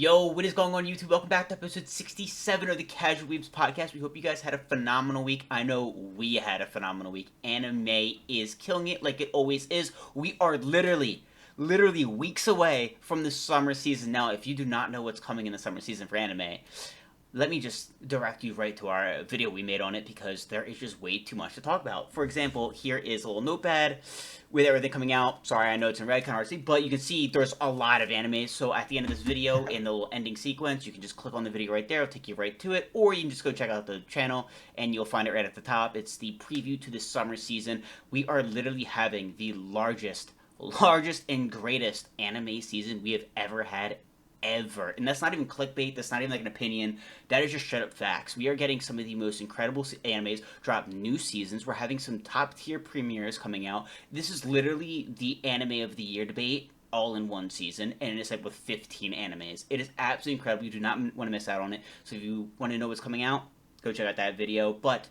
Yo, what is going on YouTube? Welcome back to episode 67 of the Casual Weebs podcast. We hope you guys had a phenomenal week. I know we had a phenomenal week. Anime is killing it like it always is. We are literally weeks away from the summer season. Now, if you do not know what's coming in the summer season for anime, let me just direct you right to our video we made on it because there is just way too much to talk about. For example, here is a little notepad with everything coming out. Sorry, I know it's in red, kind of hard to see, but you can see there's a lot of anime. So at the end of this video, in the little ending sequence, you can just click on the video right there. It'll take you right to it, or you can just go check out the channel and you'll find it right at the top. It's the preview to the summer season. We are literally having the largest and greatest anime season we have ever had ever. And that's not even clickbait, that's not even like an opinion, that is just straight up facts. We are getting some of the most incredible animes drop new seasons. We're having some top tier premieres coming out. This is literally the anime of the year debate all in one season, and it's like with 15 animes. It is absolutely incredible. You do not want to miss out on it. So if you want to know what's coming out, go check out that video. But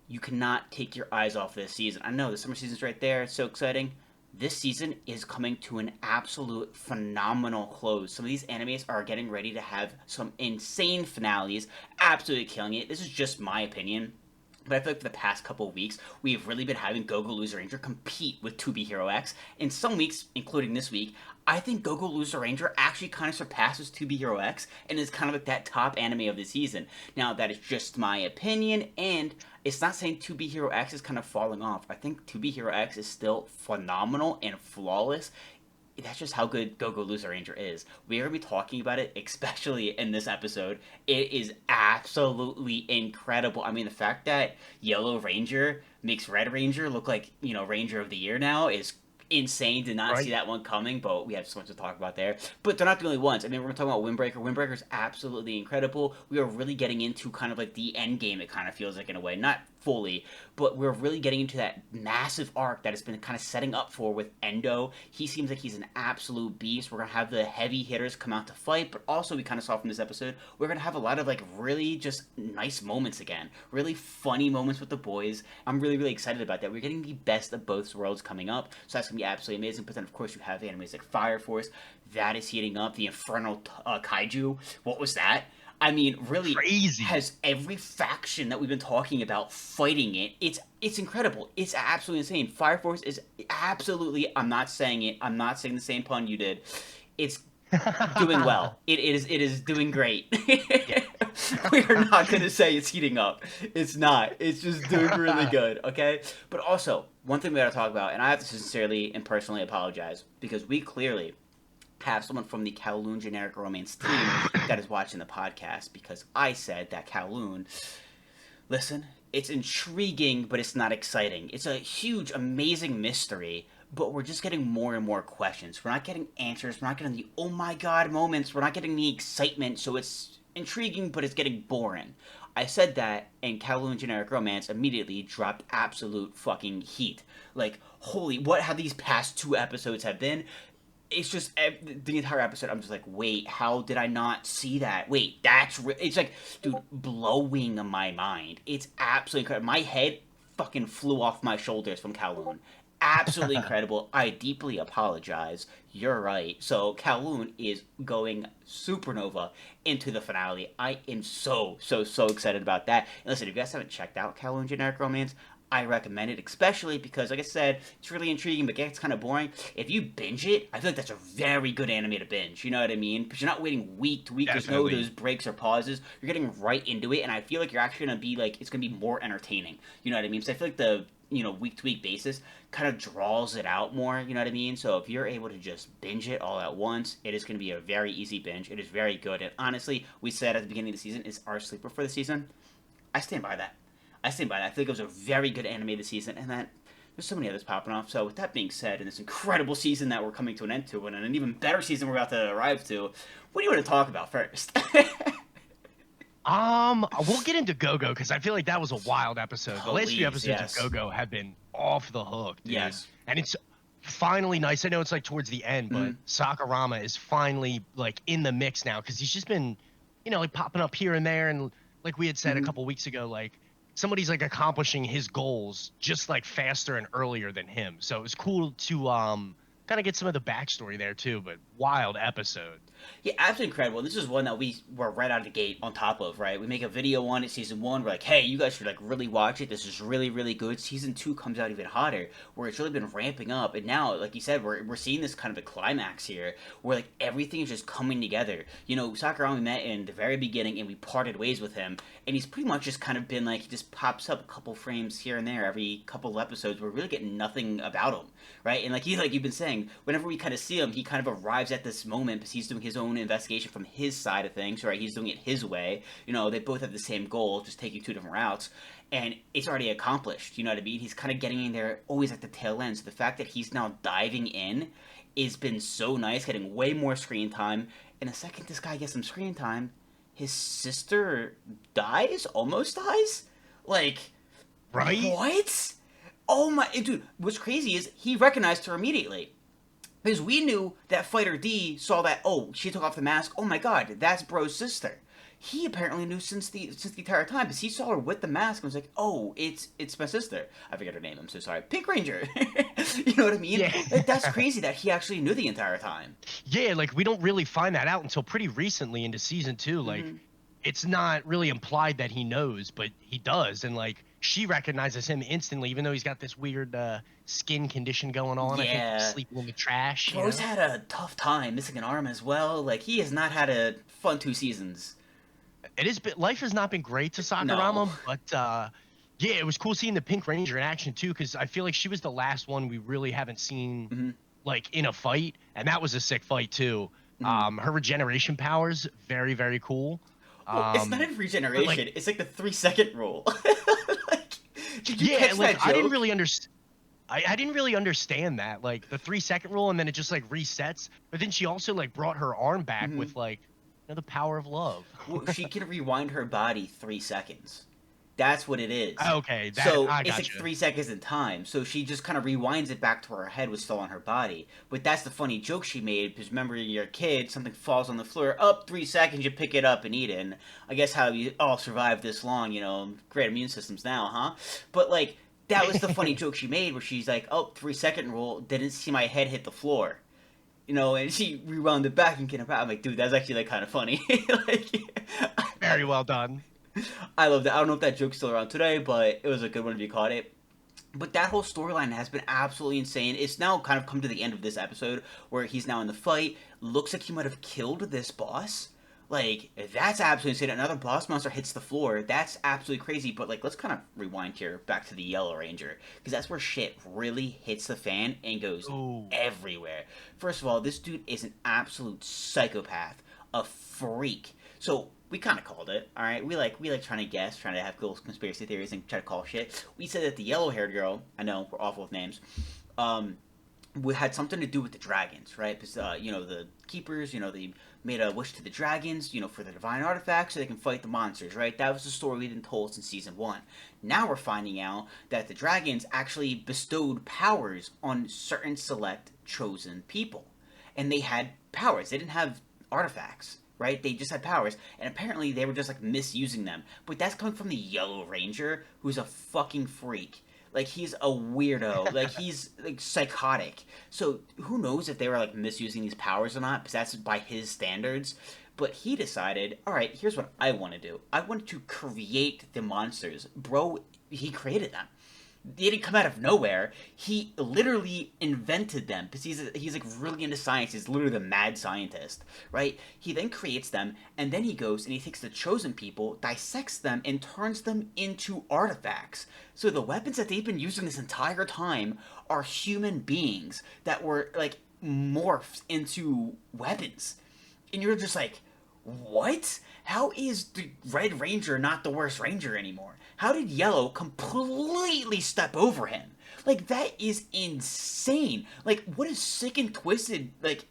you cannot take your eyes off this season. I know the summer season's right there. It's so exciting. This season is coming to an absolute phenomenal close. Some of these animes are getting ready to have some insane finales, absolutely killing it. This is just my opinion, but I feel like for the past couple of weeks, we've really been having Go-Go Loser Ranger compete with To Be Hero X. In some weeks, including this week, I think Go-Go Loser Ranger actually kind of surpasses To Be Hero X and is kind of like that top anime of the season. Now, that is just my opinion, and it's not saying To Be Hero X is kind of falling off. I think To Be Hero X is still phenomenal and flawless. That's just how good Go-Go Loser Ranger is. We're going to be talking about it, especially in this episode. It is absolutely incredible. I mean, the fact that Yellow Ranger makes Red Ranger look like, Ranger of the Year now is insane. Did not see that one coming, but we have so much to talk about there. But they're not the only ones. I mean, we're talking about Windbreaker. Windbreaker is absolutely incredible. We are really getting into kind of like the end game, it kind of feels like, in a way. Not fully, but we're really getting into that massive arc that has been kind of setting up for with Endo. He seems like he's an absolute beast. We're going to have the heavy hitters come out to fight, but also we kind of saw from this episode, we're going to have a lot of like really just nice moments again. Really funny moments with the boys. I'm really excited about that. We're getting the best of both worlds coming up, so that's going to be absolutely amazing. But then of course you have animes like Fire Force. That is heating up. The Infernal Kaiju. What was that? I mean, really Crazy. has every faction that we've been talking about fighting it. It's incredible. It's absolutely insane. Fire Force is absolutely, I'm not saying it, I'm not saying the same pun you did. It's doing well. It is doing great. We are not going to say it's heating up. It's not. It's just doing really good, okay? But also, one thing we got to talk about, and I have to sincerely and personally apologize, because we clearly have someone from the Kowloon Generic Romance team that is watching the podcast, because I said that Kowloon, listen, it's intriguing, but it's not exciting. It's a huge, amazing mystery, but we're just getting more and more questions. We're not getting answers. We're not getting the oh my god moments. We're not getting the excitement, so it's intriguing, but it's getting boring. I said that, and Kowloon Generic Romance immediately dropped absolute fucking heat. Like, holy, what have these past two episodes have been? It's just the entire episode. I'm just like, wait, how did I not see that? Wait, that's it's like, dude, blowing my mind. It's absolutely incredible. My head fucking flew off my shoulders from Kowloon. Absolutely incredible. I deeply apologize. You're right. So Kowloon is going supernova into the finale. I am so excited about that. And listen, if you guys haven't checked out Kowloon Generic Romance, I recommend it, especially because, like I said, it's really intriguing, but gets kind of boring. If you binge it, I feel like that's a very good anime to binge. You know what I mean? Because you're not waiting week to week. There's no those breaks or pauses. You're getting right into it, and I feel like you're actually gonna be like, it's gonna be more entertaining. You know what I mean? So I feel like the week to week basis kind of draws it out more. You know what I mean? So if you're able to just binge it all at once, it is gonna be a very easy binge. It is very good, and honestly, we said at the beginning of the season is our sleeper for the season. I stand by that. I stand by that. I think it was a very good anime this season, and that there's so many others popping off. So with that being said, in this incredible season that we're coming to an end to, and an even better season we're about to arrive to, what do you want to talk about first? We'll get into Go-Go because I feel like that was a wild episode. The last few episodes yes. of Go-Go have been off the hook, dude. Yes. And it's finally nice. I know it's like towards the end, but Sakurama is finally like in the mix now because he's just been, like popping up here and there, and like we had said a couple weeks ago, like somebody's like accomplishing his goals just like faster and earlier than him. So it was cool to kind of get some of the backstory there too. But wild episode. Yeah, absolutely incredible. This is one that we were right out of the gate on top of, right? We make a video on it, season one. We're like, hey, you guys should like really watch it. This is really, really good. Season two comes out even hotter, where it's really been ramping up. And now, like you said, we're seeing this kind of a climax here, where like everything is just coming together. You know, Sakurama met in the very beginning, and we parted ways with him, and he's pretty much just kind of been like, he just pops up a couple frames here and there every couple of episodes. We're really getting nothing about him, right? And like you've been saying, whenever we kind of see him, he kind of arrives at this moment because he's doing his own investigation from his side of things, right? He's doing it his way. You know, they both have the same goal, just taking two different routes, and it's already accomplished. You know what I mean? He's kind of getting in there always at the tail end. So the fact that he's now diving in has been so nice, getting way more screen time. And the second this guy gets some screen time, his sister dies, almost dies. Like, Right? what? Oh my, dude! What's crazy is he recognized her immediately. Because we knew that Fighter D saw that, oh, she took off the mask. Oh my god, that's Bro's sister. He apparently knew since the entire time, because he saw her with the mask and was like, oh, it's my sister. I forget her name, I'm so sorry. Pink Ranger. You know what I mean? Yeah. Like, that's crazy that he actually knew the entire time. Yeah, like we don't really find that out until pretty recently into season two. Like, it's not really implied that he knows, but he does, and like she recognizes him instantly, even though he's got this weird skin condition going on. I think Yeah. sleeping in the trash. Bro's had a tough time missing an arm as well. Like, he has not had a fun 2 seasons. It is, but life has not been great to Sakurama, No. but yeah, it was cool seeing the Pink Ranger in action too, because I feel like she was the last one we really haven't seen like in a fight, and that was a sick fight too. Her regeneration powers, very, very cool. Well, it's not even regeneration. like- It's like the 3-second rule. Like, did you Yeah, catch like that joke? I didn't really understand. I didn't really understand that, like the 3-second rule, and then it just like resets. But then she also like brought her arm back with like, you know, the power of love. Well, she can rewind her body 3 seconds. That's what it is. Okay, So I it's like gotcha. 3 seconds in time. So she just kind of rewinds it back to where her head was still on her body. But that's the funny joke she made, because remember, you're a kid, something falls on the floor, up 3 seconds, you pick it up and eat it. And I guess how you all survived this long, you know, great immune systems now, huh? But like, that was the funny joke she made, where she's like, oh, 3-second rule, didn't see my head hit the floor. You know, and she rewound it back and get it back. I'm like, dude, that's actually like kind of funny. Like, Very well done. I love that. I don't know if that joke's still around today, but it was a good one if you caught it. But that whole storyline has been absolutely insane. It's now kind of come to the end of this episode where he's now in the fight. Looks like he might have killed this boss. Like, that's absolutely insane. Another boss monster hits the floor. That's absolutely crazy. But, like, let's kind of rewind here back to the Yellow Ranger. Because that's where shit really hits the fan and goes everywhere. First of all, this dude is an absolute psychopath. A freak. So, we kind of called it, all right. We like trying to guess, trying to have cool conspiracy theories and try to call shit. We said that the yellow-haired girl, I know we're awful with names, we had something to do with the dragons, right? Because you know, the keepers, you know, they made a wish to the dragons, you know, for the divine artifacts so they can fight the monsters, right? That was the story we'd been told since season 1. Now we're finding out that the dragons actually bestowed powers on certain select chosen people, and they had powers. They didn't have artifacts, right? They just had powers, and apparently they were just like misusing them. But that's coming from the Yellow Ranger, who's a fucking freak. Like, he's a weirdo. Like, he's like psychotic. So who knows if they were like misusing these powers or not? Because that's by his standards. But he decided, all right, here's what I want to do. I want to create the monsters. Bro, he created them. They didn't come out of nowhere. He literally invented them because he's like really into science. He's literally the mad scientist, right? He then creates them, and then he goes and he takes the chosen people, dissects them, and turns them into artifacts. So the weapons that they've been using this entire time are human beings that were like morphed into weapons, and you're just like, what? How is the Red Ranger not the worst Ranger anymore? How did Yellow completely step over him? Like, that is insane. Like, what a sick and twisted, like,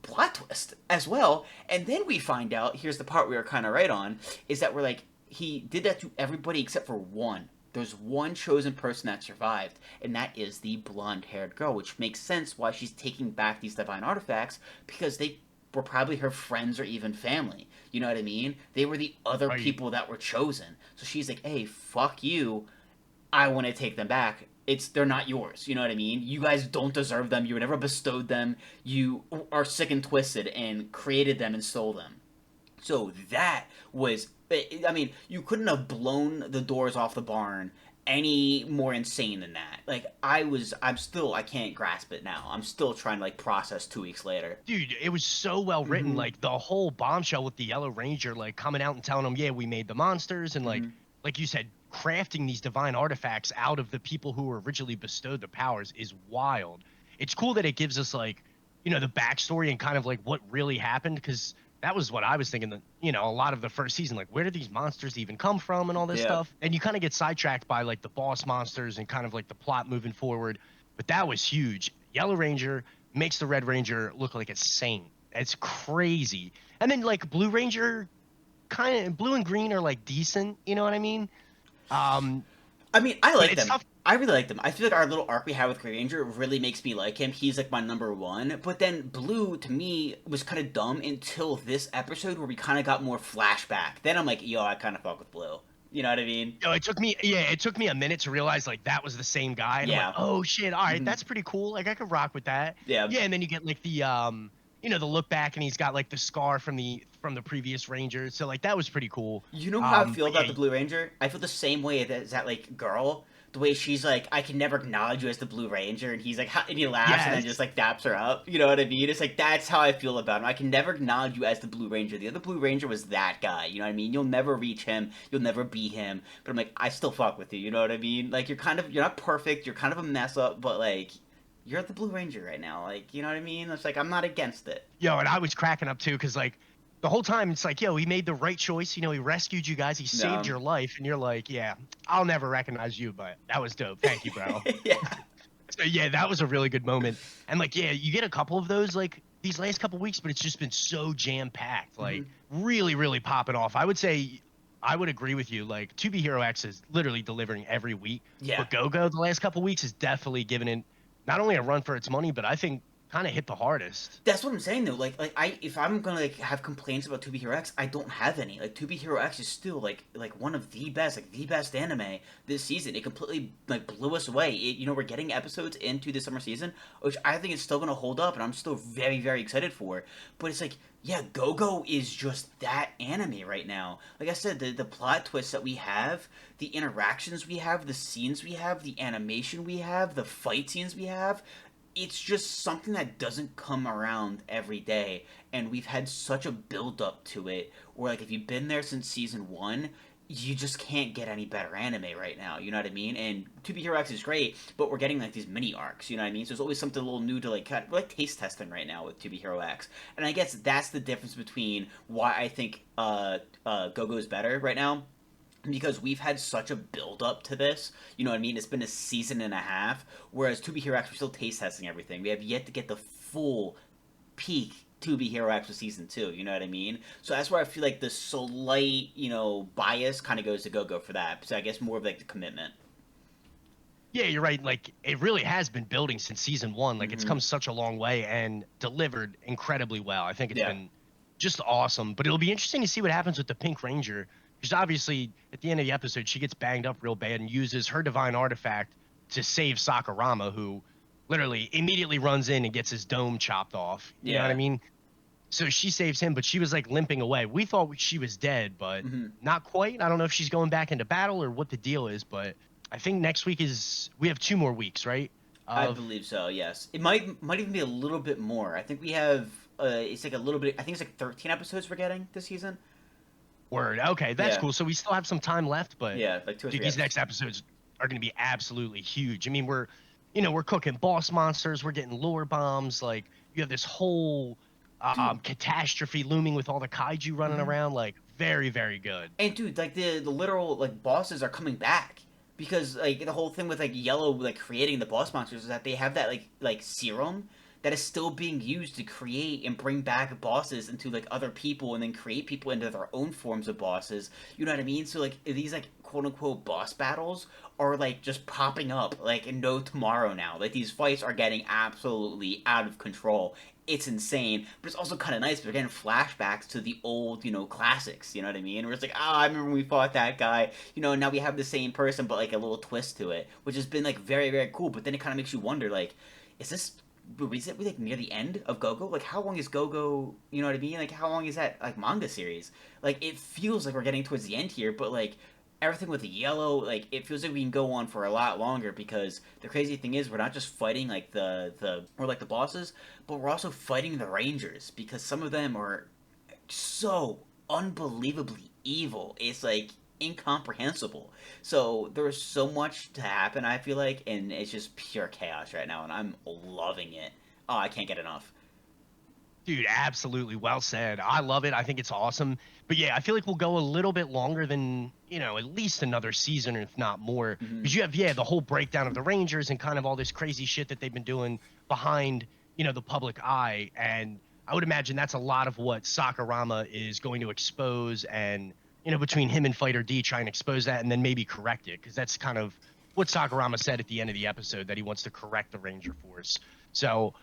plot twist as well. And then we find out, here's the part we were kind of right on, is that we're like, he did that to everybody except for one. There's one chosen person that survived, and that is the blonde-haired girl, which makes sense why she's taking back these divine artifacts, because they were probably her friends or even family. You know what I mean? They were the other people that were chosen. So she's like, hey, fuck you. I want to take them back. they're not yours. You know what I mean? You guys don't deserve them. You were never bestowed them. You are sick and twisted and created them and stole them. So that was, I mean, you couldn't have blown the doors off the barn any more insane than that. Like, I can't grasp it now. I'm still trying to, like, process 2 weeks later. Dude, it was so well written. Mm-hmm. Like the whole bombshell with the Yellow Ranger, like coming out and telling them, "Yeah, we made the monsters," and Mm-hmm. like you said, crafting these divine artifacts out of the people who were originally bestowed the powers is wild. It's cool that it gives us like, the backstory and kind of like what really happened, because that was what I was thinking. That a lot of the first season, like where did these monsters even come from and all this Yeah. stuff, and you kind of get sidetracked by like the boss monsters and kind of like the plot moving forward. But that was huge. Yellow Ranger makes the Red Ranger look like a saint. It's crazy. And then like Blue Ranger, kind of blue and green are like decent. You know what I mean? Um, I mean, I but like it's them. tough. I really like them. I feel like our little arc we had with Green Ranger really makes me like him. He's like my number one. But then Blue, to me, was kind of dumb until this episode where we kind of got more flashback. Then I'm like, yo, I kind of fuck with Blue. You know what I mean? It took me a minute to realize like that was the same guy, and I'm like, Yeah. oh shit, all right, Hmm. that's pretty cool. Like I could rock with that. Yeah. Yeah, and then you get like the look back, and he's got like the scar from the previous Ranger. So like that was pretty cool. You know how I feel But yeah, about the Blue Ranger? I feel the same way as that like girl. The way she's like, I can never acknowledge you as the Blue Ranger, and he's like, and he laughs and then just yes. like daps her up. You know what I mean? It's like that's how I feel about him. I can never acknowledge you as the Blue Ranger. The other Blue Ranger was that guy. You know what I mean? You'll never reach him. You'll never be him. But I'm like, I still fuck with you. You know what I mean? Like you're not perfect. You're kind of a mess up, but like you're the Blue Ranger right now. Like you know what I mean? It's like I'm not against it. Yo, and I was cracking up too, because like the whole time it's like, yo, he made the right choice. He rescued you guys. He saved No. your life, and you're like, yeah, I'll never recognize you, but that was dope. Thank you, bro. Yeah. So yeah, that was a really good moment. And like, yeah, you get a couple of those like these last couple weeks, but it's just been so jam packed, Hmm. like really, really popping off. I would say I would agree with you. Like, To Be Hero X is literally delivering every week, Yeah. but Go Go the last couple weeks is definitely giving it not only a run for its money, but I think kind of hit the hardest. That's what I'm saying though. Like I if I'm gonna like have complaints about 2B Hero X, I don't have any. Like 2B Hero X is still like one of the best, like the best anime this season. It completely like blew us away. We're getting episodes into the summer season, which I think is still gonna hold up, and I'm still very very excited for. But it's like yeah, Go Go is just that anime right now. Like I said, the plot twists that we have, the interactions we have, the scenes we have, the animation we have, the fight scenes we have, it's just something that doesn't come around every day, and we've had such a build up to it where like if you've been there since season 1, you just can't get any better anime right now. You know what I mean? And 2B Hero X is great, but we're getting like these mini arcs. You know what I mean? So there's always something a little new to like cut. We're like taste testing right now with 2B Hero X, and I guess that's the difference between why I think Go Go is better right now, because we've had such a build up to this. You know what I mean? It's been a season and a half. Whereas 2B Hero X, we're still taste testing everything. We have yet to get the full peak 2B Hero X with season 2. You know what I mean? So that's where I feel like the slight, bias kind of goes to Go Go for that. So I guess more of like the commitment. Yeah, you're right. Like it really has been building since season one. Like it's Hmm. come such a long way and delivered incredibly well. I think it's Yeah. been just awesome. But it'll be interesting to see what happens with the Pink Ranger. Because obviously, at the end of the episode, she gets banged up real bad and uses her divine artifact to save Sakurama, who literally immediately runs in and gets his dome chopped off. You know what I Yeah. mean? So she saves him, but she was like limping away. We thought she was dead, but Hmm. not quite. I don't know if she's going back into battle or what the deal is, but I think next week we have 2 more weeks, right? I Of believe so. Yes. It might even be a little bit more. I think we have. It's like a little bit. I think it's like 13 episodes we're getting this season. word. Okay, that's Yeah. cool. So we still have some time left, but Yeah. Like two or dude, three these episodes. next episodes are going to be absolutely huge. I mean, we're cooking boss monsters, we're getting lore bombs. Like you have this whole Dude. catastrophe looming with all the kaiju running Mhm. around. Like very, very good. And dude, like the literal like bosses are coming back because like the whole thing with like Yellow like creating the boss monsters is that they have that like serum that is still being used to create and bring back bosses into like other people and then create people into their own forms of bosses. You know what I mean? So like these like quote unquote boss battles are like just popping up like in no tomorrow now. Like these fights are getting absolutely out of control it's insane, but it's also kind of nice. We're getting flashbacks to the old, classics. You know what I mean? Where it's like, I remember when we fought that guy. Now we have the same person, but like a little twist to it, which has been like very, very cool. But then it kind of makes you wonder, like, is this? Is it like near the end of Go-Go? Like, how long is Go-Go? You know what I mean? Like, how long is that like manga series? Like, it feels like we're getting towards the end here, but like everything with the yellow, like it feels like we can go on for a lot longer because the crazy thing is we're not just fighting like the bosses, but we're also fighting the Rangers because some of them are so unbelievably evil. It's like incomprehensible. So there's so much to happen, I feel like, and it's just pure chaos right now, and I'm loving it. Oh, I can't get enough. Dude, absolutely. Well said. I love it. I think it's awesome. But yeah, I feel like we'll go a little bit longer than, at least another season, if not more. Hmm. Because you have, yeah, the whole breakdown of the Rangers and kind of all this crazy shit that they've been doing behind, the public eye. And I would imagine that's a lot of what Sakurama is going to expose. And, between him and Fighter D, trying to expose that and then maybe correct it. Because that's kind of what Sakurama said at the end of the episode, that he wants to correct the Ranger Force. So,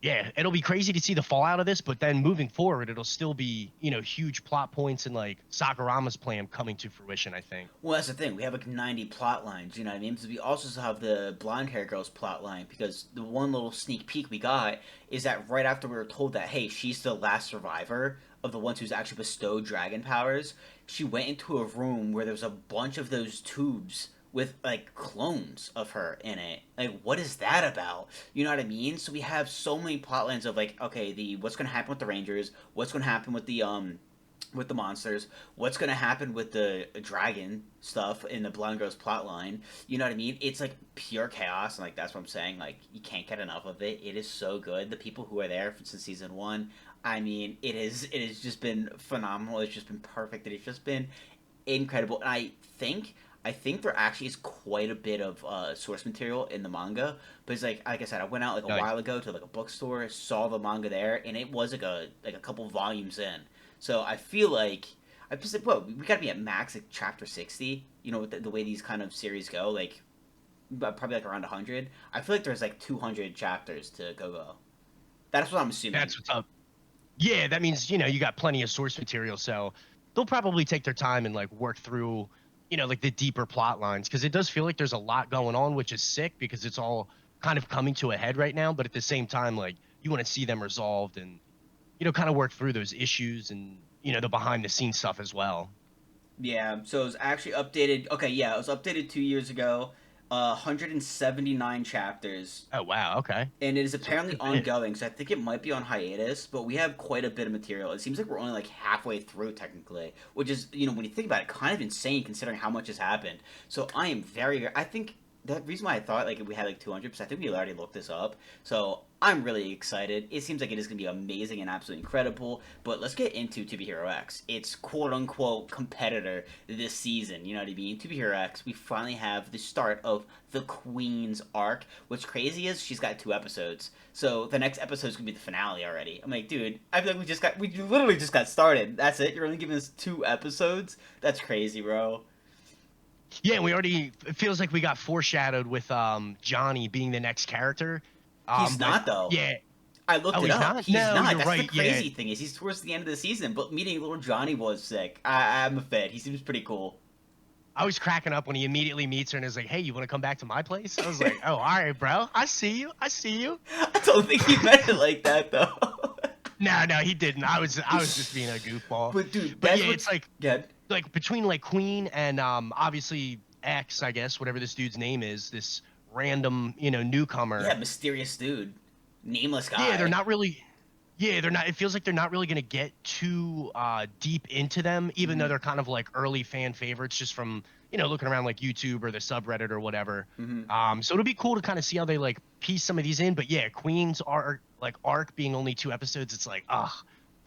yeah, it'll be crazy to see the fallout of this, but then moving forward, it'll still be, huge plot points and like Sakurama's plan coming to fruition, I think. Well, that's the thing. We have like 90 plot lines, you know what I mean? So we also still have the blonde hair girl's plot line because the one little sneak peek we got is that right after we were told that, hey, she's the last survivor of the ones who's actually bestowed dragon powers, she went into a room where there was a bunch of those tubes with like clones of her in it. Like, what is that about? You know what I mean? So we have so many plot lines of like, okay, the what's gonna happen with the Rangers, what's gonna happen with the monsters, what's gonna happen with the dragon stuff in the blonde girl's plot line. You know what I mean? It's like pure chaos, and like that's what I'm saying. Like you can't get enough of it. It is so good. The people who are there since season one, I mean, it has just been phenomenal. It's just been perfect. It's just been incredible. And I think there actually is quite a bit of source material in the manga, but it's like I said, I went out like a Nice. while ago to like a bookstore, saw the manga there, and it was like a couple volumes in. So I feel like I just like, well, we got to be at max like chapter 60. With the way these kind of series go, like probably like around 100. I feel like there's like 200 chapters to go. That's what I'm assuming. That's what's up. Yeah, that means, you got plenty of source material, so they'll probably take their time and like work through, like the deeper plot lines because it does feel like there's a lot going on, which is sick because it's all kind of coming to a head right now, but at the same time like you want to see them resolved and kind of work through those issues and the behind the scenes stuff as well. Yeah, so it was actually updated. Okay, yeah, it was updated 2 years ago. 179 chapters, Oh wow, okay. and it is So a apparently good bit. ongoing. So I think it might be on hiatus, but we have quite a bit of material. It seems like we're only like halfway through technically, which is when you think about it, kind of insane considering how much has happened. So I am I think the reason why I thought like we had like 200, because I think we already looked this up. So I'm really excited. It seems like it is going to be amazing and absolutely incredible. But let's get into To Be Hero X. It's quote unquote competitor this season. You know what I mean? To Be Hero X, we finally have the start of the Queen's arc. What's crazy is she's got 2 episodes. So the next episode is going to be the finale already. I'm like, dude, I feel like we literally just got started. That's it? You're only giving us 2 episodes? That's crazy, bro. Yeah, we already it feels like we got foreshadowed with Johnny being the next character. He's But not, though. yeah. I looked Oh, it he's up. not? He's No, not. you're That's the right. Yeah. crazy thing is he's towards the end of the season. But meeting little Johnny was sick. I'm a fan. He seems pretty cool. I was cracking up when he immediately meets her and is like, "Hey, you want to come back to my place?" I was like, "Oh, all right, bro. I see you. I see you." I don't think he meant it like that though. No, no, he didn't. I was just being a goofball. But dude, But that's yeah, it's what's like good. between like Queen and obviously X, I guess, whatever this dude's name is, this random, Yeah, newcomer. mysterious dude, nameless Yeah, they're guy. not really yeah, they're not it feels like they're not really going to get too deep into them even though Hmm. they're kind of like early fan favorites just from, looking around like YouTube or the subreddit or whatever. Hmm. So it'll be cool to kind of see how they like piece some of these in, but yeah, Queen's arc being only 2 episodes, it's like, ugh,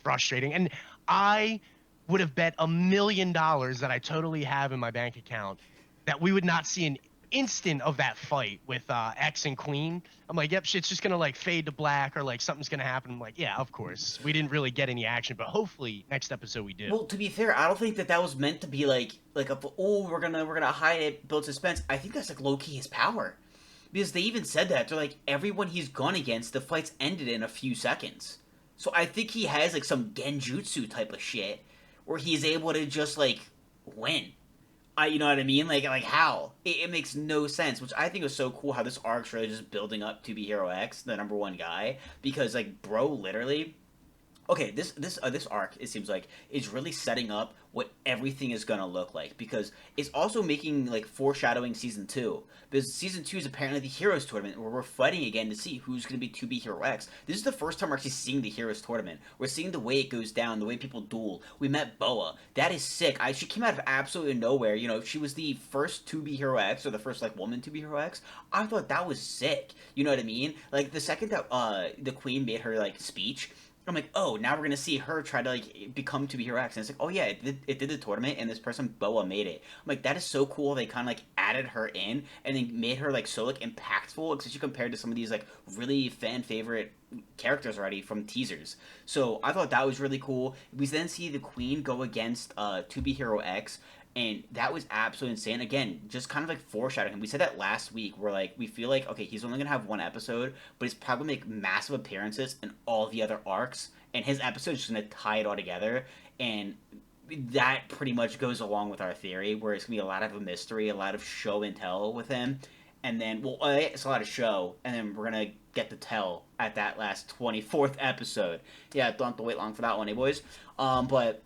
frustrating. And I would have bet $1 million that I totally have in my bank account that we would not see an instant of that fight with X and Queen. I'm like, yep, shit's just gonna like fade to black or like something's gonna happen. I'm like, yeah, of course. We didn't really get any action, but hopefully next episode we do. Well, to be fair, I don't think that was meant to be like a oh we're gonna hide it, build suspense. I think that's like low key his power. Because they even said that. They're like, everyone he's gone against, the fights ended in a few seconds. So I think he has like some genjutsu type of shit where he's able to just like win. You know what I mean? Like how? It makes no sense, which I think was so cool how this arc's really just building up to be Hero X, the number one guy, because like bro literally okay, this arc, it seems like, is really setting up what everything is gonna look like, because it's also making like foreshadowing season two, because season two is apparently the heroes tournament where we're fighting again to see who's gonna be 2B Hero X. This is the first time we're actually seeing the heroes tournament. We're seeing the way it goes down, the way people duel. We met Boa. That is sick. She came out of absolutely nowhere. You know, she was the first 2B Hero X, or the first like woman 2B Hero X. I thought that was sick. You know what I mean? Like the second that the queen made her like speech, I'm like, oh, now we're gonna see her try to like become to be Hero X, and it's like, oh yeah, it did the tournament, and this person Boa made it. I'm like, that is so cool. They kind of like added her in, and they made her like so like impactful, especially compared to some of these like really fan favorite characters already from teasers. So I thought that was really cool. We then see the Queen go against 2B Hero X, and that was absolutely insane. Again, just kind of like foreshadowing. We said that last week. We're like, we feel like, okay, he's only gonna have one episode, but he's probably gonna make massive appearances in all the other arcs, and his episode is just gonna tie it all together. And that pretty much goes along with our theory, where it's gonna be a lot of a mystery, a lot of show and tell with him, and then well, it's a lot of show, and then we're gonna get to tell at that last 24th episode. Yeah, don't have to wait long for that one, eh, boys? But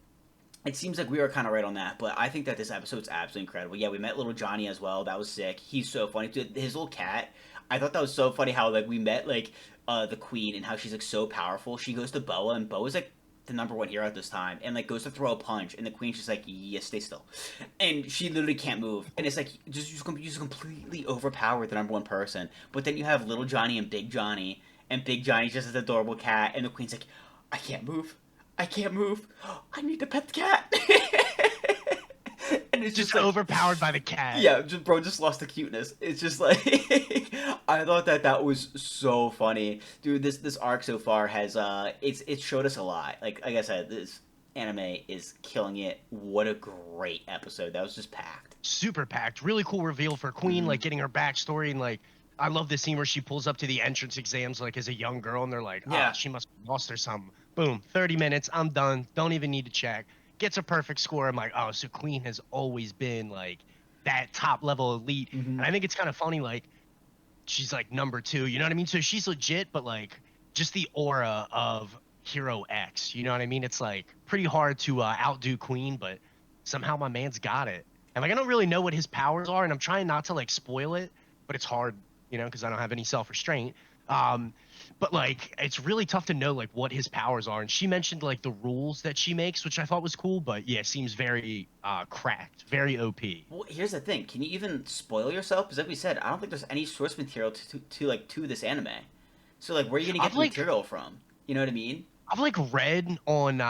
it seems like we were kind of right on that, but I think that this episode's absolutely incredible. Yeah, we met little Johnny as well. That was sick. He's so funny. His little cat. I thought that was so funny how like we met like the queen and how she's like so powerful. She goes to Boa, and Boa's like the number one hero at this time, and like goes to throw a punch, and the queen's just like, yes, stay still, and she literally can't move, and it's like just completely overpower the number one person. But then you have little Johnny and Big Johnny's just an adorable cat, and the queen's like, I can't move. I can't move. I need to pet the cat. And it's Just just like, overpowered by the cat. yeah, just bro, just lost the cuteness. It's just like, I thought that that was so funny, dude. This arc so far has it showed us a lot. Like I said, this anime is killing it. What a great episode. That was just packed. Super packed. Really cool reveal for Queen, Mm-hmm. like getting her backstory, and like I love the scene where she pulls up to the entrance exams like as a young girl, and they're like, ah, Yeah. she must have lost or something. Boom, 30 minutes, I'm done. Don't even need to check. Gets a perfect score. I'm like, oh, so Queen has always been like that top level elite. Mm-hmm. And I think it's kind of funny, like she's like number two, you know what I mean? So she's legit, but like just the aura of Hero X, you know what I mean? It's like pretty hard to outdo Queen, but somehow my man's got it. And like I don't really know what his powers are, and I'm trying not to like spoil it, but it's hard, you know, because I don't have any self-restraint. Um, but like it's really tough to know like what his powers are. And she mentioned like the rules that she makes, which I thought was cool, but yeah, seems very cracked, very OP. Well, here's the thing. Can you even spoil yourself? Because like we said, I don't think there's any source material to this anime. So like, where are you gonna get I've the like material from? You know what I mean? I've like read on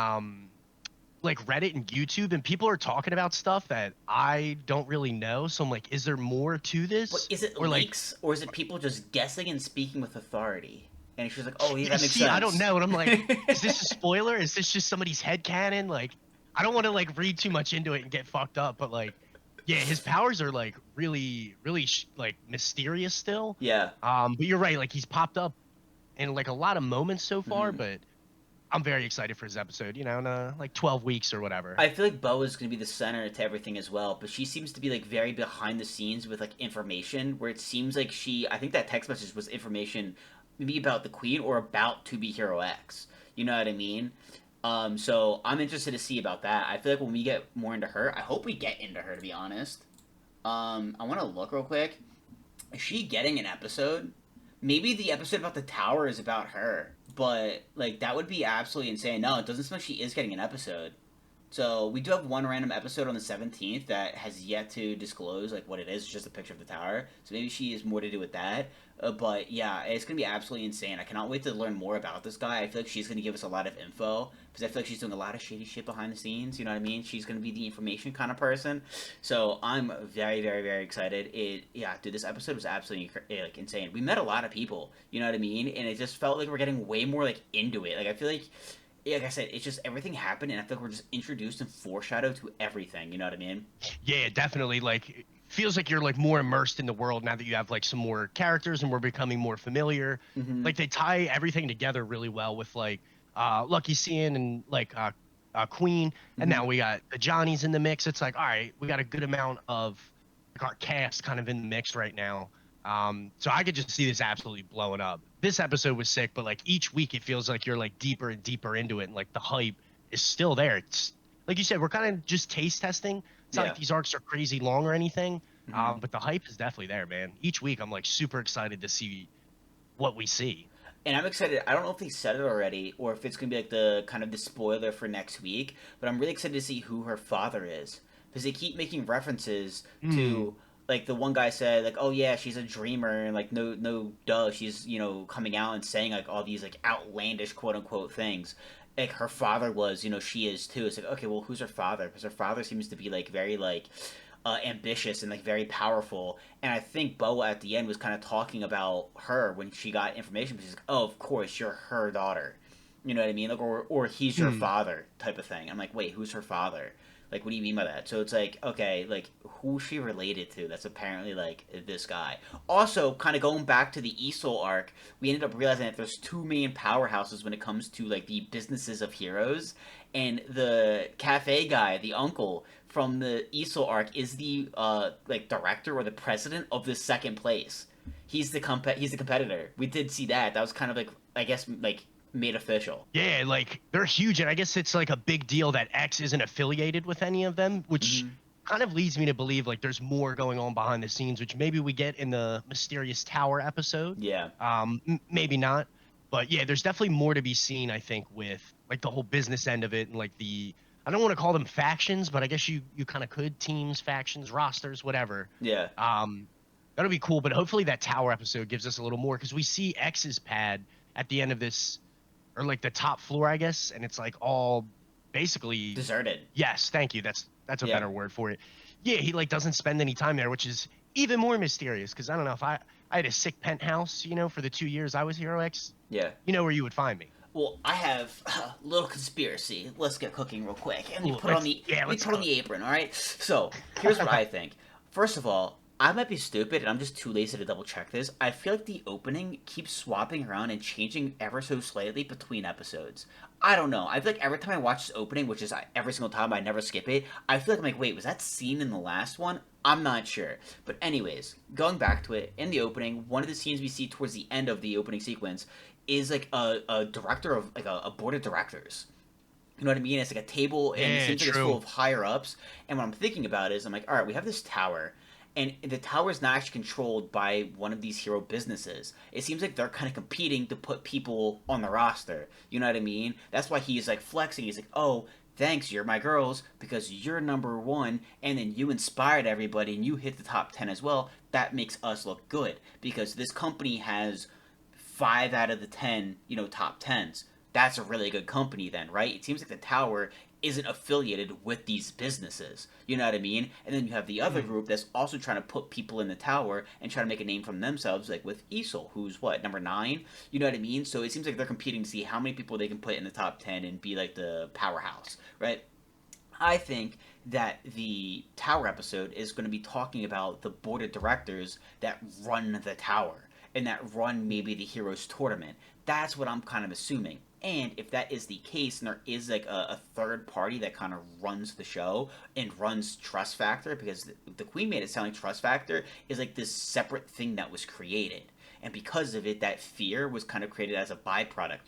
like Reddit and YouTube, and people are talking about stuff that I don't really know. So I'm like, is there more to But this? is it Or like, leaks, or is it people just guessing and speaking with authority? And she's like, oh yeah, you that makes see, I don't sense. know. And I'm like, is this a spoiler? Is this just somebody's headcanon? Like, I don't want to like read too much into it and get fucked up, but like, yeah, his powers are like really, really like mysterious still. Yeah. But you're right. Like he's popped up in like a lot of moments so far, Hmm. but I'm very excited for his episode, you know, in like 12 weeks or whatever. I feel like Bo is going to be the center to everything as well, but she seems to be like very behind the scenes with like information, where it seems like I think that text message was information maybe about the Queen or about To Be Hero X. You know what I mean? So I'm interested to see about that. I feel like when we get more into her, I hope we get into her, to be honest. I want to look real quick. Is she getting an episode? Maybe the episode about the tower is about her, but like that would be absolutely insane. No, it doesn't seem like she is getting an episode. So we do have one random episode on the 17th that has yet to disclose like what it is. It's just a picture of the tower. So maybe she has more to do with that. But yeah, it's gonna be absolutely insane. I cannot wait to learn more about this guy. I feel like she's gonna give us a lot of info because I feel like she's doing a lot of shady shit behind the scenes. You know what I mean? She's gonna be the information kind of person. So I'm very, very, very excited. Yeah, dude, this episode was absolutely like insane. We met a lot of people. You know what I mean? And it just felt like we're getting way more like into it. Like I feel like like I said, it's just everything happened, and I feel like we're just introduced and foreshadowed to everything. You know what I mean? Yeah, definitely. Like feels like you're like more immersed in the world now that you have like some more characters and we're becoming more familiar. Mm-hmm. Like they tie everything together really well with like Lucky Cian and like Queen, and Mm-hmm. now we got the Johnnies in the mix. It's like, all right, we got a good amount of like our cast kind of in the mix right now. So I could just see this absolutely blowing up. This episode was sick, but like each week it feels like you're like deeper and deeper into it, and like the hype is still there. It's like you said, we're kind of just taste testing. It's not like Yeah. these arcs are crazy long or anything, Mm-hmm. but the hype is definitely there, man. Each week I'm like super excited to see what we see. And I'm excited. I don't know if they said it already or if it's gonna be like the kind of the spoiler for next week, but I'm really excited to see who her father is because they keep making references Hmm. to like the one guy said like, oh yeah, she's a dreamer, and like no duh, she's coming out and saying like all these like outlandish quote unquote things. Like her father was, she is too. It's like, okay, well, who's her father? Because her father seems to be like very like ambitious and like very powerful. And I think Boa at the end was kind of talking about her when she got information. She's like, "Oh, of course, you're her daughter." You know what I mean? Like, or he's your Hmm. father type of thing. I'm like, wait, who's her father? Like, what do you mean by that? So it's like, okay, like who's she related to? That's apparently like this guy. Also, kind of going back to the Esol arc, we ended up realizing that there's two main powerhouses when it comes to like the businesses of heroes, and the cafe guy, the uncle from the Esol arc, is the like director or the president of the second place. He's the competitor. We did see that. That was kind of like, I guess, like made official. Yeah, like they're huge, and I guess it's like a big deal that X isn't affiliated with any of them, which Mm-hmm. kind of leads me to believe like there's more going on behind the scenes, which maybe we get in the mysterious tower episode. Yeah. Maybe not, but yeah, there's definitely more to be seen. I think with like the whole business end of it and like the I don't want to call them factions, but I guess you kind of could teams, factions, rosters, whatever. Yeah. Um, that'll be cool, but hopefully that tower episode gives us a little more because we see X's pad at the end of this or like the top floor, I guess, and it's like all basically Deserted. yes, thank you. That's a Yeah. better word for it. Yeah, he like doesn't spend any time there, which is even more mysterious because I don't know if I had a sick penthouse, for the 2 years I was Hero X, Yeah. you know where you would find me. Well, I have a little conspiracy. Let's get cooking real quick. And Ooh, let's let me put on cook. the apron, all right? So, here's what I think. First of all, I might be stupid and I'm just too lazy to double check this. I feel like the opening keeps swapping around and changing ever so slightly between episodes. I don't know. I feel like every time I watch this opening, which is every single time I never skip it, I feel like I'm like, wait, was that scene in the last one? I'm not sure. But anyways, going back to it, in the opening, one of the scenes we see towards the end of the opening sequence is like a director of like a board of directors. You know what I mean? It's like a table, and it Yeah, seems like it's full true. of higher ups. And what I'm thinking about is, I'm like, all right, we have this tower, and the tower is not actually controlled by one of these hero businesses. It seems like they're kind of competing to put people on the roster. You know what I mean? That's why he's like flexing. He's like, oh, thanks, you're my girls, because you're number one, and then you inspired everybody, and you hit the top 10 as well. That makes us look good because this company has 5 out of the 10, top tens. That's a really good company then, right? It seems like the tower isn't affiliated with these businesses. You know what I mean? And then you have the other Hmm. group that's also trying to put people in the tower and trying to make a name for themselves, like with Esol, who's what, number 9? You know what I mean? So it seems like they're competing to see how many people they can put in the top 10 and be like the powerhouse, right? I think that the tower episode is going to be talking about the board of directors that run the tower and that run maybe the heroes tournament. That's what I'm kind of assuming. And if that is the case, and there is like a third party that kind of runs the show and runs Trust Factor, because the Queen made it sound like Trust Factor is like this separate thing that was created, and because of it, that fear was kind of created as a byproduct.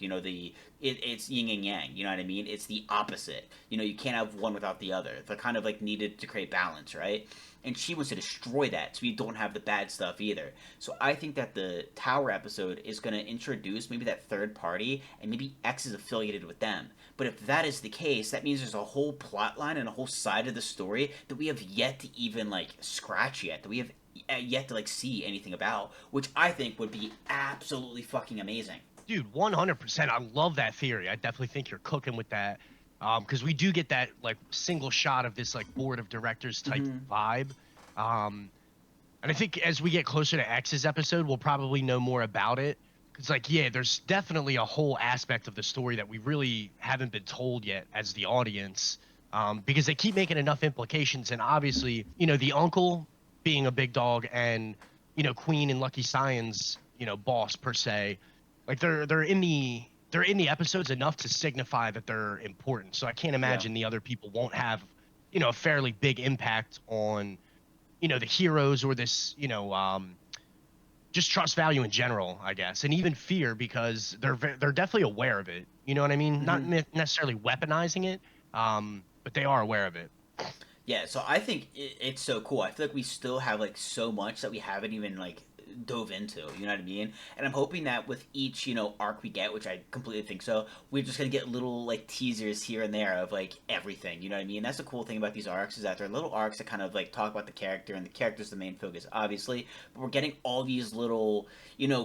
It's yin and yang. You know what I mean? It's the opposite. You can't have one without the other. They're kind of like needed to create balance, right? And she wants to destroy that, so you don't have the bad stuff either. So I think that the Tower episode is going to introduce maybe that third party, and maybe X is affiliated with them. But if that is the case, that means there's a whole plot line and a whole side of the story that we have yet to even like scratch yet. That we have yet to like see anything about, which I think would be absolutely fucking amazing. Dude, 100%. I love that theory. I definitely think you're cooking with that. Because we do get that like single shot of this like board of directors type Mm-hmm. vibe. Um, and I think as we get closer to X's episode, we'll probably know more about it. Because like, yeah, there's definitely a whole aspect of the story that we really haven't been told yet as the audience. Because they keep making enough implications, and obviously, the uncle. being a big dog and, Queen and Lucky Science, boss per se. Like they're in the episodes enough to signify that they're important. So I can't Yeah. imagine the other people won't have, a fairly big impact on, the heroes or this, just trust value in general, I guess, and even fear because they're definitely aware of it. You know what I mean? Not Hmm. necessarily weaponizing it, but they are aware of it. Yeah, so I think it's so cool. I feel like we still have like so much that we haven't even like dove into. You know what I mean? And I'm hoping that with each arc we get, which I completely think so, we're just gonna get little like teasers here and there of like everything. You know what I mean? That's the cool thing about these arcs is that they're little arcs that kind of like talk about the character, and the character's the main focus, obviously. But we're getting all these little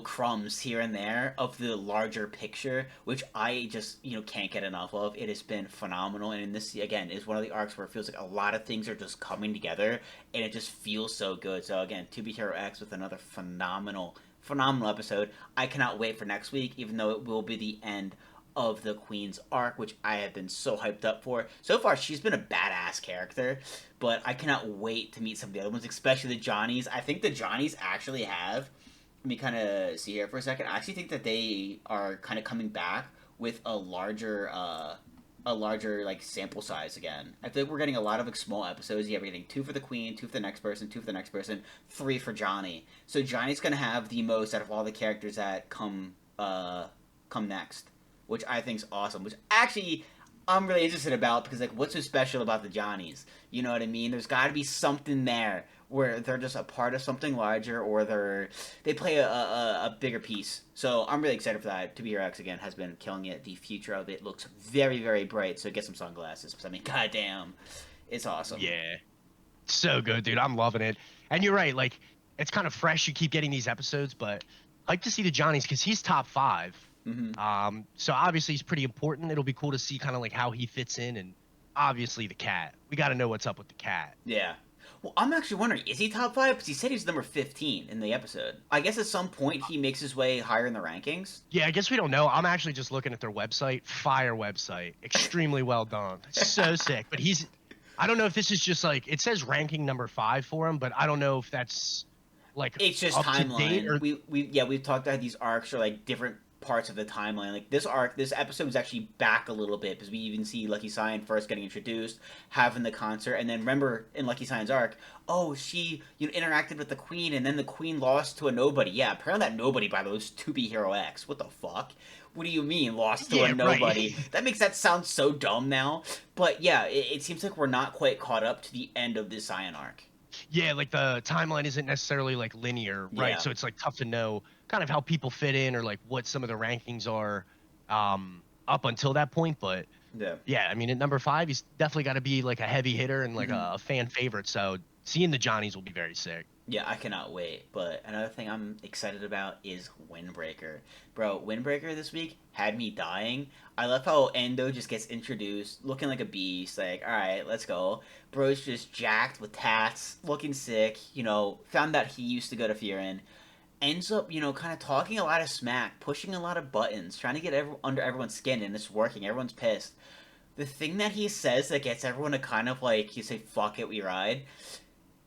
crumbs here and there of the larger picture, which I just can't get enough of. It has been phenomenal, and in this again is one of the arcs where it feels like a lot of things are just coming together, and it just feels so good. So again, To Be Hero X with another phenomenal episode. I cannot wait for next week, even though it will be the end of the Queen's arc, which I have been so hyped up for. So far, she's been a badass character, but I cannot wait to meet some of the other ones, especially the Johnnies. I think the Johnnies actually have. Let me kind of see here for a second. I actually think that they are kind of coming back with a larger like sample size again. I think we're getting a lot of like small episodes. Yeah, we're getting 2 for the Queen, 2 for the next person, 2 for the next person, 3 for Johnny. So Johnny's gonna have the most out of all the characters that come next, which I think is awesome. Which actually I'm really interested about because like what's so special about the Johnnies? You know what I mean? There's got to be something there where they're just a part of something larger, or they play a bigger piece. So I'm really excited for that. To Be Your X again has been killing it. The future of it looks very very bright. So get some sunglasses because I mean, goddamn, it's awesome. Yeah, so good, dude. I'm loving it. And you're right. Like it's kind of fresh. You keep getting these episodes, but I like to see the Johnnies because he's top 5. Hmm. So obviously he's pretty important. It'll be cool to see kind of like how he fits in, and obviously the cat. We got to know what's up with the cat. Yeah. Well, I'm actually wondering, is he top 5? Because he said he's number 15 in the episode. I guess at some point he makes his way higher in the rankings. Yeah, I guess we don't know. I'm actually just looking at their website. Fire website. Extremely well done. So sick. But I don't know if this is just like, it says ranking number 5 for him, but I don't know if that's like It's just up to date timeline. or. We've talked about these arcs are like different parts of the timeline. Like this episode is actually back a little bit because we even see Lucky Cyan first getting introduced, having the concert, and then remember in Lucky Cyan's arc, oh she interacted with the Queen, and then the Queen lost to a nobody. Yeah, apparently that nobody by the way was To Be Hero X. What the fuck? What do you mean lost to a Yeah, right. nobody? That makes that sound so dumb now. But yeah, it seems like we're not quite caught up to the end of this Cyan arc. Yeah, like the timeline isn't necessarily like linear, right? Yeah. So it's like tough to know kind of how people fit in or like what some of the rankings are up until that point. But Yeah. yeah, I mean, at number 5, he's definitely got to be like a heavy hitter and like Mm-hmm. a fan favorite. So seeing the Johnnies will be very sick. Yeah, I cannot wait. But another thing I'm excited about is Windbreaker. Bro, Windbreaker this week had me dying. I love how Endo just gets introduced looking like a beast. Like, alright, let's go. Bro's just jacked with tats, looking sick. Found out he used to go to Fearin. Ends up, kind of talking a lot of smack, pushing a lot of buttons, trying to get under everyone's skin, and it's working. Everyone's pissed. The thing that he says that gets everyone to kind of like, you say, fuck it, we ride,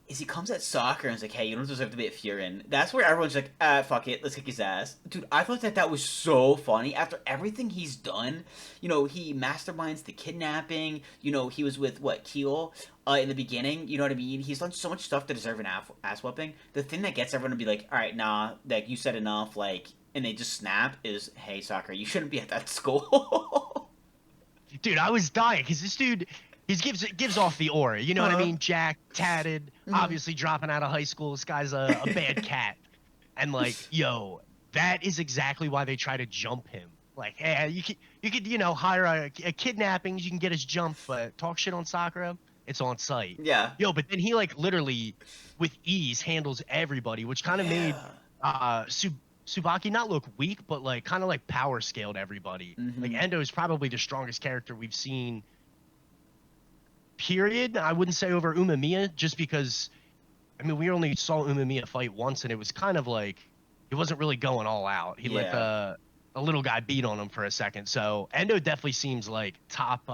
is he comes at soccer and is like, hey, you don't deserve to be at Furin. That's where everyone's like, fuck it, let's kick his ass. Dude, I thought that was so funny. After everything he's done, he masterminds the kidnapping. He was with, what, Keel in the beginning. You know what I mean? He's done so much stuff to deserve an ass whooping. The thing that gets everyone to be like, all right, nah, like, you said enough, like, and they just snap is, hey, soccer, you shouldn't be at that school. Dude, I was dying because this dude, he gives off the aura. You know what I Uh-huh. mean? Jack, tatted, Mhm. obviously dropping out of high school. This guy's a bad cat. And like, yo, that is exactly why they try to jump him. Like, hey, you could hire a kidnapping. You can get his jump, but talk shit on Sakura, it's on site. Yeah. Yo, but then he like literally with ease handles everybody, which kind of made Yeah. Subaki not look weak, but like kind of like power scaled everybody. Like Mm-hmm. Endo is probably the strongest character we've seen. Period. I wouldn't say over Umamiya, just because I mean we only saw Umamiya fight once, and it was kind of like he wasn't really going all out. He let Yeah. the little guy beat on him for a second. So Endo definitely seems like top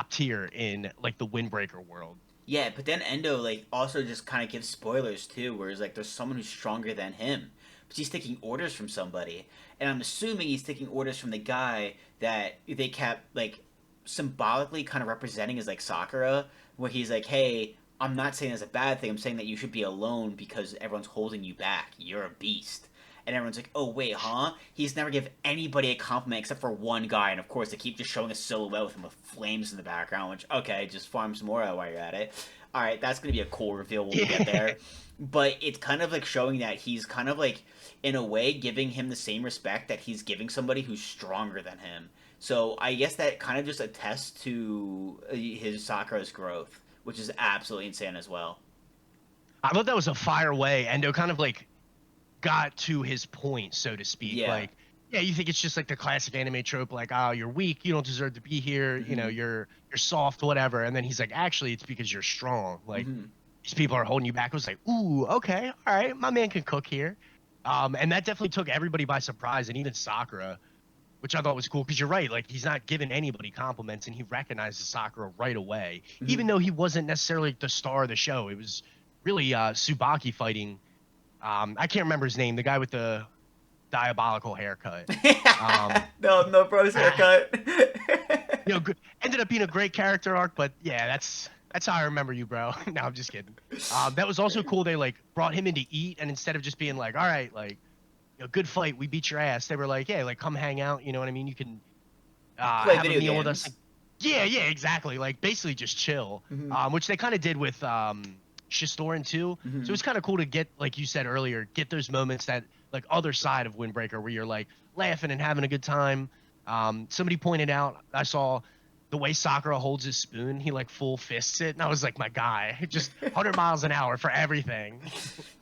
tier in like the Windbreaker world. Yeah, but then Endo like also just kind of gives spoilers too, whereas like there's someone who's stronger than him, but he's taking orders from somebody, and I'm assuming he's taking orders from the guy that they kept like symbolically kind of representing as like Sakura, where he's like, hey. I'm not saying that's a bad thing. I'm saying that you should be alone because everyone's holding you back. You're a beast. And everyone's like, oh, wait, huh? He's never give anybody a compliment except for one guy. And of course, they keep just showing a silhouette with him with flames in the background, which, okay, just farm some more while you're at it. All right, that's going to be a cool reveal when we get Yeah. there. But it's kind of like showing that he's kind of like, in a way, giving him the same respect that he's giving somebody who's stronger than him. So I guess that kind of just attests to his Sakura's growth, which is absolutely insane as well. I thought that was a fire way. Endo kind of like got to his point, so to speak. Yeah. Like, yeah, you think it's just like the classic anime trope, like, oh, you're weak, you don't deserve to be here, Mm-hmm. you're soft, whatever. And then he's like, actually, it's because you're strong. Like, Mm-hmm. these people are holding you back. It was like, ooh, okay, all right, my man can cook here. And that definitely took everybody by surprise, and even Sakura, which I thought was cool because you're right. Like, he's not giving anybody compliments, and he recognizes Sakura right away, Mm-hmm. even though he wasn't necessarily the star of the show. It was really Tsubaki fighting. I can't remember his name, the guy with the diabolical haircut. Um, No, no bro's ah, haircut. ended up being a great character arc, but yeah, that's how I remember you, bro. No, I'm just kidding. That was also cool. They like brought him in to eat, and instead of just being like, all right, like, good fight, we beat your ass, they were like, yeah, like, come hang out. You know what I mean? You can Play have a video meal with us. games. Like, yeah, yeah, exactly. Like, basically just chill. Mm-hmm. Which they kind of did with Shistorin too. So Mm-hmm. it's kind of cool to get, like you said earlier, get those moments that like other side of Windbreaker where you're like laughing and having a good time. Somebody pointed out, I saw the way Sakura holds his spoon, he like full fists it, and I was like, my guy, just 100 miles an hour for everything.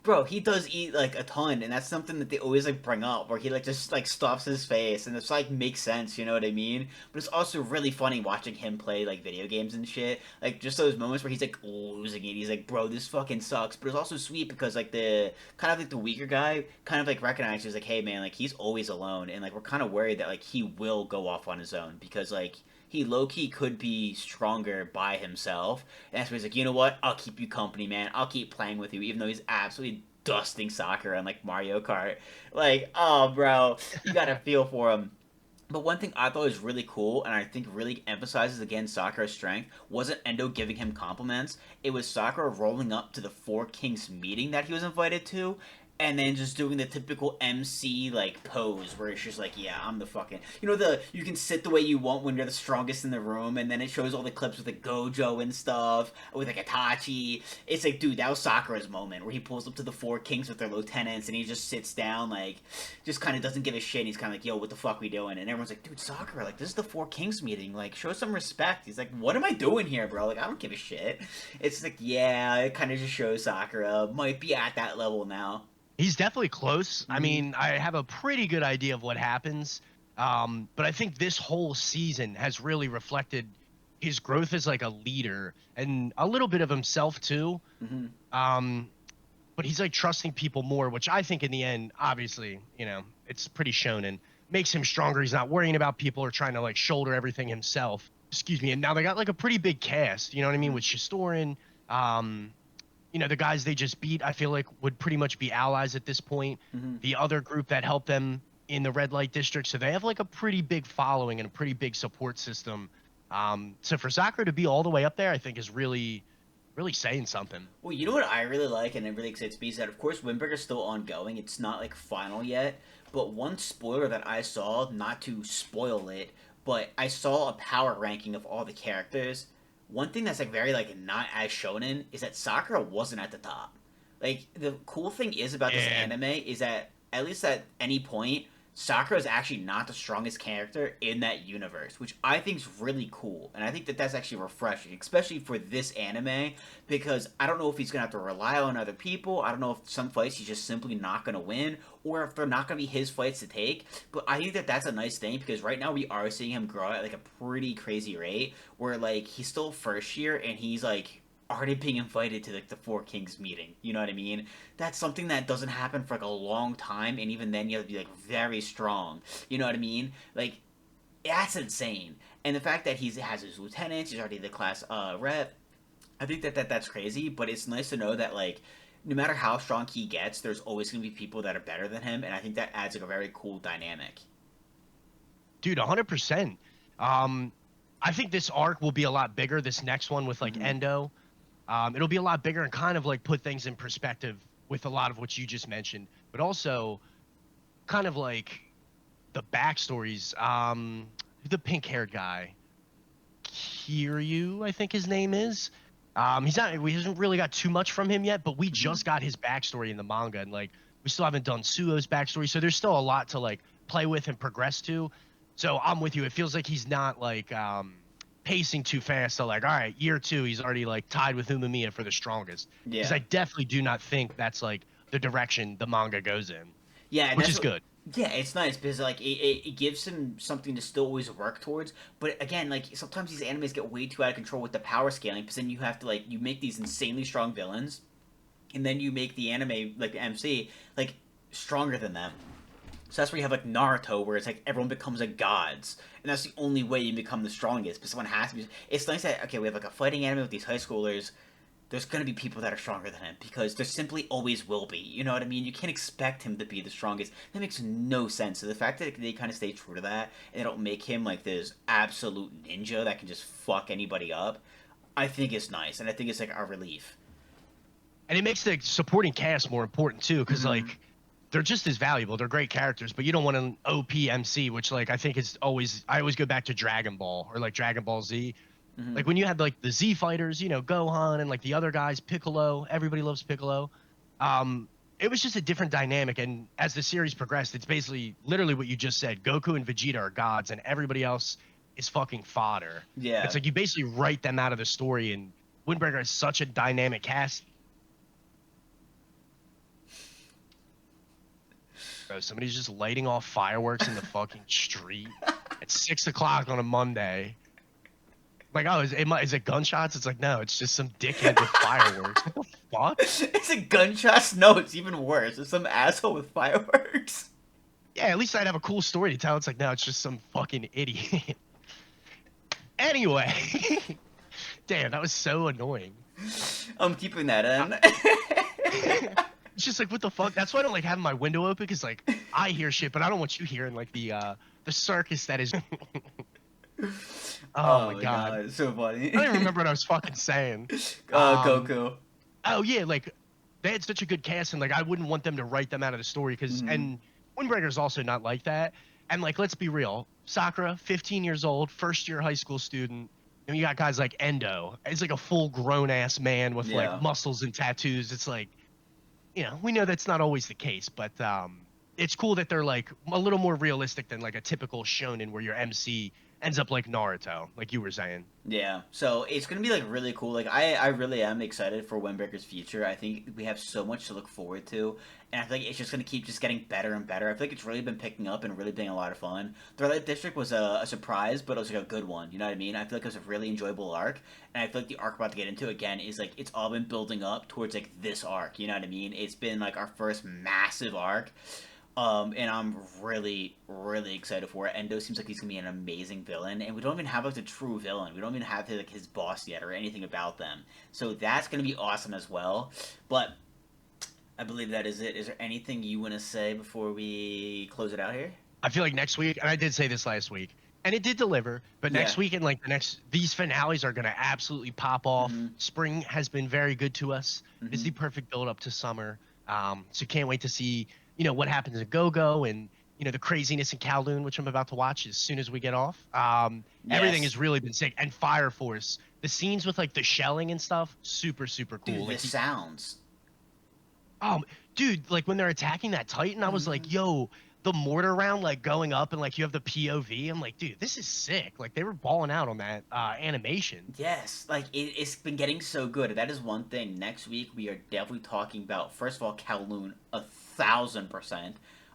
Bro, he does eat like a ton, and that's something that they always like bring up, where he like just like stuffs his face, and it's like makes sense, you know what I mean? But it's also really funny watching him play like video games and shit. Like just those moments where he's like losing it. He's like, bro, this fucking sucks. But it's also sweet because like the kind of like the weaker guy kind of like recognizes like, hey man, like he's always alone, and like we're kind of worried that like he will go off on his own because like he low key could be stronger by himself. And that's why he's like, you know what? I'll keep you company, man. I'll keep playing with you, even though he's absolutely dusting soccer on like Mario Kart. Like, oh, bro, you gotta feel for him. But one thing I thought was really cool, and I think really emphasizes again Sakura's strength, wasn't Endo giving him compliments. It was Sakura rolling up to the Four Kings meeting that he was invited to, and then just doing the typical MC like pose where it's just like, yeah, I'm the fucking, the you can sit the way you want when you're the strongest in the room, and then it shows all the clips with like Gojo and stuff with like Itachi. It's like, dude, that was Sakura's moment where he pulls up to the Four Kings with their lieutenants, and he just sits down like, just kind of doesn't give a shit. And he's kind of like, yo, what the fuck we doing? And everyone's like, dude, Sakura, like this is the Four Kings meeting, like show some respect. He's like, what am I doing here, bro? Like I don't give a shit. It's like, yeah, it kind of just shows Sakura might be at that level now. He's definitely close. I Mm-hmm. mean, I have a pretty good idea of what happens. But I think this whole season has really reflected his growth as like a leader and a little bit of himself too. Mm-hmm. Um, but he's like trusting people more, which I think in the end, obviously, it's pretty shonen, makes him stronger. He's not worrying about people or trying to like shoulder everything himself. Excuse me. And now they got like a pretty big cast, you know what I mean, Mm-hmm. with Shistorin, um, the guys they just beat, I feel like would pretty much be allies at this point. Mm-hmm. The other group that helped them in the red light district, so they have like a pretty big following and a pretty big support system. So for Sakura to be all the way up there, I think is really, really saying something. Well, you know what I really like, and it really excites me, is that of course Windbreaker's still ongoing. It's not like final yet, but one spoiler that I saw, not to spoil it, but I saw a power ranking of all the characters. One thing that's like very like not as shonen is that Sakura wasn't at the top. Like the cool thing is about this Yeah, anime is that at least at any point, Sakura is actually not the strongest character in that universe, which I think is really cool, and I think that that's actually refreshing, especially for this anime, because I don't know if he's gonna have to rely on other people. I don't know if some fights he's just simply not gonna win, or if they're not gonna be his fights to take. But I think that that's a nice thing because right now we are seeing him grow at like a pretty crazy rate, where like he's still first year and he's like already being invited to like the Four Kings meeting. You know what I mean? That's something that doesn't happen for like a long time, and even then you have to be like very strong. You know what I mean? Like that's insane. And the fact that he has his lieutenants, he's already the class rep. I think that's crazy, but it's nice to know that like no matter how strong he gets, there's always gonna be people that are better than him, and I think that adds like a very cool dynamic. Dude, 100%. Um, I think this arc will be a lot bigger. This next one with like Hmm. Endo, it'll be a lot bigger and kind of like put things in perspective with a lot of what you just mentioned, but also kind of like the backstories. The pink-haired guy, Kiryu, I think his name is. He's not. We haven't really got too much from him yet, but we Hmm. just got his backstory in the manga, and like we still haven't done Suo's backstory, so there's still a lot to like play with and progress to. So I'm with you. It feels like he's not like pacing too fast. So like, all right, year two, he's already like tied with Umamiya for the strongest. Because Yeah. I definitely do not think that's like the direction the manga goes in, Yeah, and which that's is what. good. Yeah, it's nice because like it gives him something to still always work towards. But again, like sometimes these animes get way too out of control with the power scaling. Because then you have to like you make these insanely strong villains, and then you make the anime like the MC like stronger than them. So that's where you have like Naruto, where it's like everyone becomes like gods, and that's the only way you become the strongest. But someone has to be. It's nice that okay, we have like a fighting anime with these high schoolers. There's gonna be people that are stronger than him because there simply always will be. You know what I mean? You can't expect him to be the strongest. That makes no sense. So the fact that they kind of stay true to that and they don't make him like this absolute ninja that can just fuck anybody up, I think is nice, and I think it's like a relief. And it makes the supporting cast more important too, because Mm-hmm. like they're just as valuable. They're great characters, but you don't want an OPMC, which like I think is always I always go back to Dragon Ball or like Dragon Ball Z. Mm-hmm. Like when you had like the Z fighters, Gohan and like the other guys, Piccolo, everybody loves Piccolo. Um, it was just a different dynamic. And as the series progressed, it's basically literally what you just said. Goku and Vegeta are gods, and everybody else is fucking fodder. It's Yeah. like you basically write them out of the story. And Windbreaker is such a dynamic cast. Bro, somebody's just lighting off fireworks in the fucking street at 6 o'clock on a Monday. Like, oh, is it gunshots? It's like, no, it's just some dickhead with fireworks. What the fuck? Is it gunshots? No, it's even worse. It's some asshole with fireworks. Yeah, at least I'd have a cool story to tell. It's like, no, it's just some fucking idiot. Anyway, damn, that was so annoying. I'm keeping that Uh, in. it's just like, what the fuck? That's why I don't like having my window open because like I hear shit, but I don't want you hearing like the circus that is. Oh Oh my my god, god, it's so funny. I don't even remember what I was fucking saying. Um, Goku. Oh yeah, like they had such a good cast, and like I wouldn't want them to write them out of the story because Hmm. and Windbreaker's also not like that. And like let's be real, Sakura, 15 years old, first year high school student, and you got guys like Endo. He's like a full grown ass man with like Yeah. muscles and tattoos. It's like we know that's not always the case, but it's cool that they're like a little more realistic than like a typical shonen where your MC ends up like Naruto, like you were saying. Yeah, so it's gonna be like really cool. Like I really am excited for Windbreaker's future. I think we have so much to look forward to, and I feel like it's just gonna keep just getting better and better. I feel like it's really been picking up and really being a lot of fun. The Red Light District was a surprise, but it was like a good one. You know what I mean? I feel like it was a really enjoyable arc, and I feel like the arc we're about to get into again is like it's all been building up towards like this arc. You know what I mean? It's been like our first massive arc. And I'm really, really excited for it. Endo seems like he's gonna be an amazing villain, and we don't even have like the true villain. We don't even have like his boss yet or anything about them. So that's gonna be awesome as well. But I believe that is it. Is there anything you want to say before we close it out here? I feel like next week, and I did say this last week, and it did deliver, but Yeah. next week and like these finales are going to absolutely pop off. Mm-hmm. Spring has been very good to us. It's Mm-hmm. the perfect build up to summer. So can't wait to see, what happens at Go and, the craziness in Kowloon, which I'm about to watch as soon as we get off. Everything Yes, has really been sick. And Fire Force, the scenes with like the shelling and stuff, super, super dude. cool. The Like sounds. um, dude, like when they're attacking that Titan, I was Mm-hmm. like, yo, the mortar round like going up and like you have the POV. I'm like, dude, this is sick. Like they were balling out on that animation. Yes, like it's been getting so good. That is one thing. Next week we are definitely talking about first of all Kowloon 1,000%,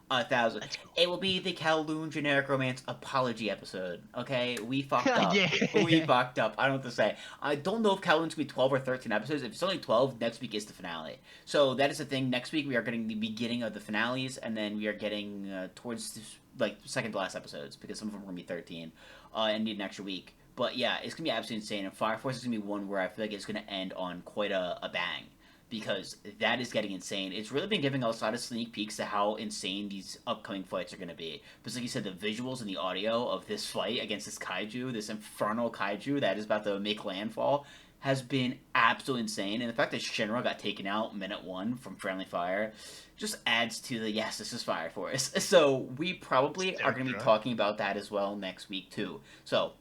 1,000. Let's go. It will be the Kowloon generic romance apology episode. Okay, we fucked up. We Yeah. fucked up. I don't know what to say. I don't know if Kowloon's gonna be 12 or 13 episodes. If it's only 12, next week is the finale. So that is the thing. Next week we are getting the beginning of the finales, and then we are getting towards like second to last episodes because some of them are gonna be 13, and need an extra week But yeah, it's gonna be absolutely insane, and Fire Force is gonna be one where I feel like it's gonna end on quite a bang, because that is getting insane. It's really been giving us a lot of sneak peeks to how insane these upcoming fights are gonna be. Because like you said, the visuals and the audio of this fight against this kaiju, this infernal kaiju that is about to make landfall, has been absolutely insane. And the fact that Shinra got taken out minute 1 from Friendly Fire just adds to the yes, this is Fire Force. So we probably are going to be talking about that as well next week too. So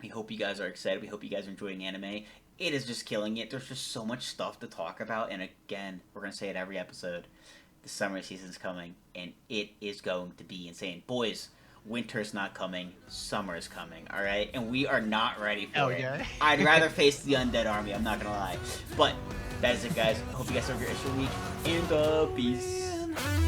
we hope you guys are excited. We hope you guys are enjoying anime. It is just killing it. There's just so much stuff to talk about. And again, we're going to say it every episode. The summer season's coming, and it is going to be insane. Boys, winter's not coming, summer's coming, alright? And we are not ready for it. Yeah. I'd rather face the undead army, I'm not gonna lie. But that is it, guys. I hope you guys have a great rest of your week, and peace.